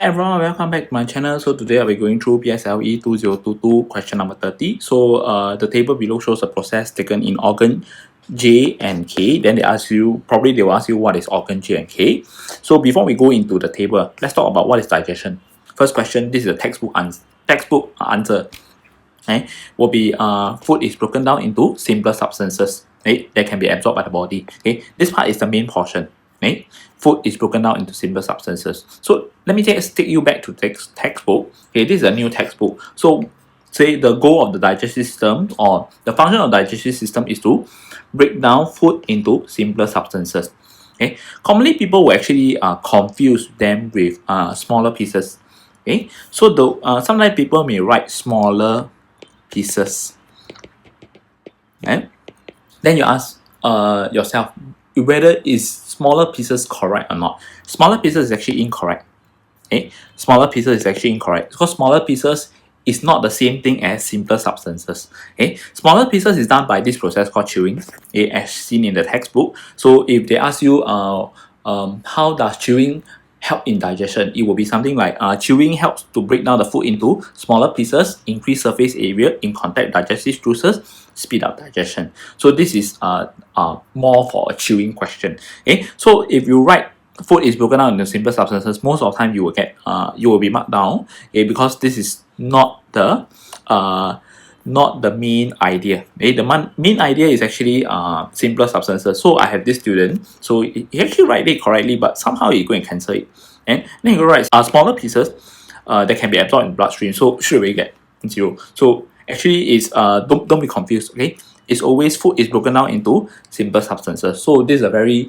Everyone, welcome back to my channel. So today I'll be going through PSLE 2022 question number 30. So the table below shows a process taken in organ J and K. Then they will ask you what is organ J and K. So before we go into the table, let's talk about what is digestion. First question, this is a textbook answer. Okay, will be food is broken down into simpler substances, okay, that can be absorbed by the body. Okay, this part is the main portion. Okay, food is broken down into simpler substances. So let me take you back to textbook. Okay, this is a new textbook. So say the goal of the digestive system or the function of the digestive system is to break down food into simpler substances. Okay, commonly people will actually confuse them with smaller pieces. Okay, so the sometimes people may write smaller pieces. Okay, then you ask yourself whether is smaller pieces correct or not. Smaller pieces is actually incorrect. Okay, smaller pieces is actually incorrect because smaller pieces is not the same thing as simpler substances. Okay, smaller pieces is done by this process called chewing, okay, as seen in the textbook. So if they ask you how does chewing help in digestion, it will be something like chewing helps to break down the food into smaller pieces, increase surface area in contact digestive juices, speed up digestion. So this is more for a chewing question. Okay, so if you write food is broken down into simple substances, most of the time you will be marked down, okay, because this is not the main idea. Okay? The main idea is actually simpler substances. So I have this student, so he actually write it correctly, but somehow he go and cancel it. And then he go write smaller pieces that can be absorbed in bloodstream. So straight away get 0. So actually it's don't be confused. Okay, it's always food is broken down into simple substances. So this is a very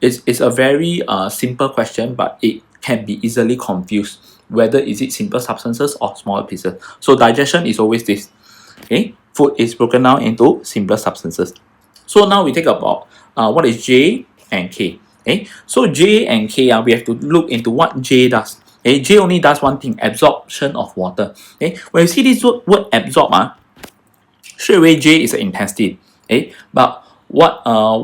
it's a very simple question, but it can be easily confused whether is it simple substances or smaller pieces. So digestion is always this. Okay, food is broken down into simpler substances. So now we take about what is J and K. Okay, so J and K, we have to look into what J does. Okay, J only does one thing, absorption of water. Okay, when you see this word absorb, straight away J is an intestine. Okay, but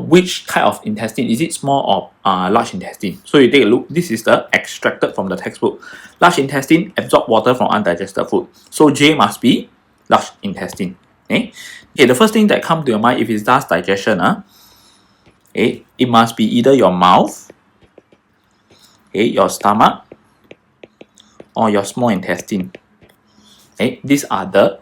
which type of intestine? Is it small or large intestine? So you take a look. This is the extracted from the textbook. Large intestine absorb water from undigested food. So J must be large intestine. Okay, the first thing that comes to your mind if it does digestion, okay, it must be either your mouth, okay, your stomach, or your small intestine. Okay, these are the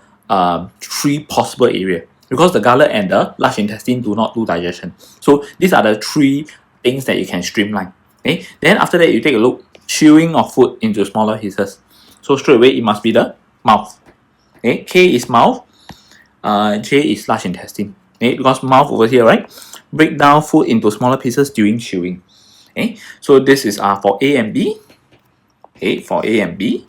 three possible areas. Because the gullet and the large intestine do not do digestion. So these are the three things that you can streamline. Okay, then after that you take a look, chewing of food into smaller pieces. So straight away it must be the mouth. Okay, K is mouth, J is large intestine. Okay, because mouth over here, right? Break down food into smaller pieces during chewing. Okay, so this is for A and B. Okay, for A and B.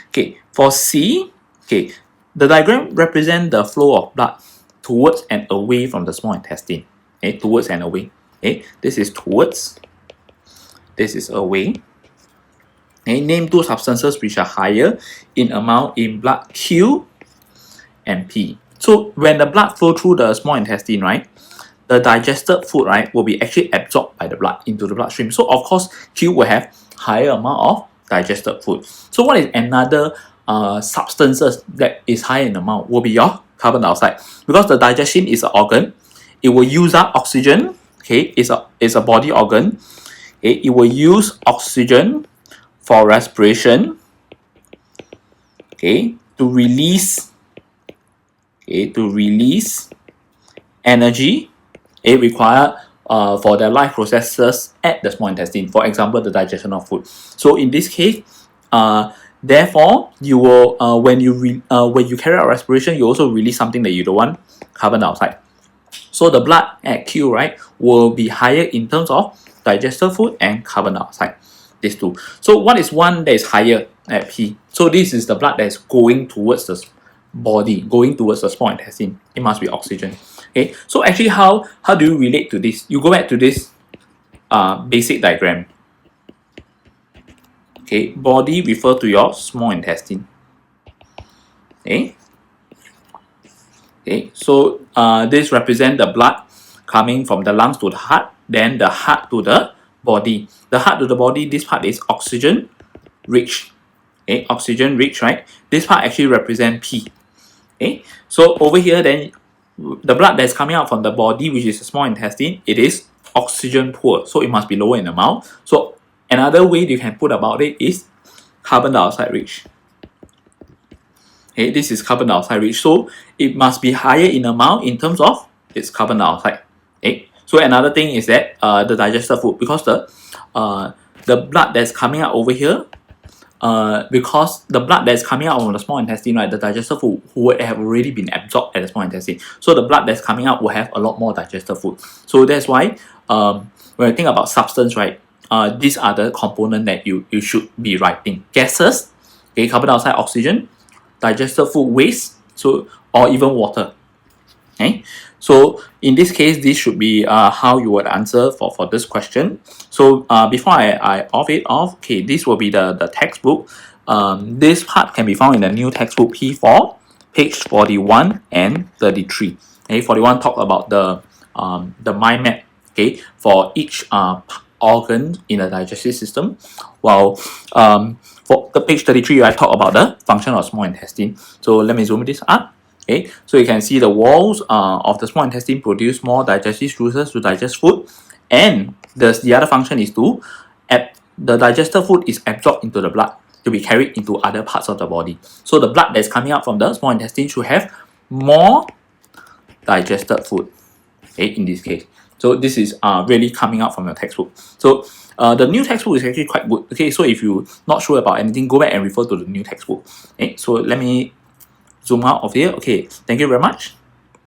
Okay, for C, okay, the diagram represents the flow of blood towards and away from the small intestine. Okay, towards and away. Okay, this is towards, this is away. Okay, name two substances which are higher in amount in blood, Q and P. So when the blood flow through the small intestine, right, the digested food, right, will be actually absorbed by the blood into the bloodstream. So of course, Q will have higher amount of digested food. So what is another substances that is high in amount will be your carbon dioxide, because the digestion is an organ, it will use up oxygen. Okay, it's a body organ. Okay, it will use oxygen for respiration. Okay, to release energy. It require for the life processes at the small intestine. For example, the digestion of food. So in this case, therefore, you will when you carry out respiration, you also release something that you don't want, carbon dioxide. So the blood at Q, right, will be higher in terms of digested food and carbon dioxide. These two. So what is one that is higher at P? So this is the blood that is going towards the body, going towards the small intestine. It must be oxygen. Okay. So actually, how do you relate to this? You go back to this basic diagram. Okay, body refer to your small intestine. Okay. Okay, so this represents the blood coming from the lungs to the heart, then the heart to the body. The heart to the body, this part is oxygen. rich. Okay, oxygen rich, right? This part actually represents P. Okay, so over here then the blood that's coming out from the body, which is the small intestine, it is oxygen poor, so it must be lower in amount. So another way you can put about it is carbon dioxide rich. Okay, this is carbon dioxide rich, so it must be higher in amount in terms of its carbon dioxide. Okay, so another thing is that the digested food, because the blood that's coming out over here, because the blood that's coming out from the small intestine, right, the digested food would have already been absorbed at the small intestine. So the blood that's coming out will have a lot more digested food. So that's why when you think about substance, right, these are the components that you should be writing. Gases, okay, carbon dioxide, oxygen, digested food waste, so or even water. Okay, so in this case, this should be how you would answer for this question. So before I off it off, okay, this will be the textbook. This part can be found in the new textbook P4, page 41 and 33. Okay, 41 talk about the mind map, okay, for each organ in the digestive system, while for the page 33 I talk about the function of small intestine. So let me zoom this up. Okay, so you can see the walls of the small intestine produce more digestive juices to digest food, and the other function is to the digested food is absorbed into the blood to be carried into other parts of the body. So the blood that's coming out from the small intestine should have more digested food. Okay, in this case, so this is really coming out from your textbook. So the new textbook is actually quite good. Okay, so if you're not sure about anything, go back and refer to the new textbook. Okay, so let me zoom out of here. Okay, thank you very much.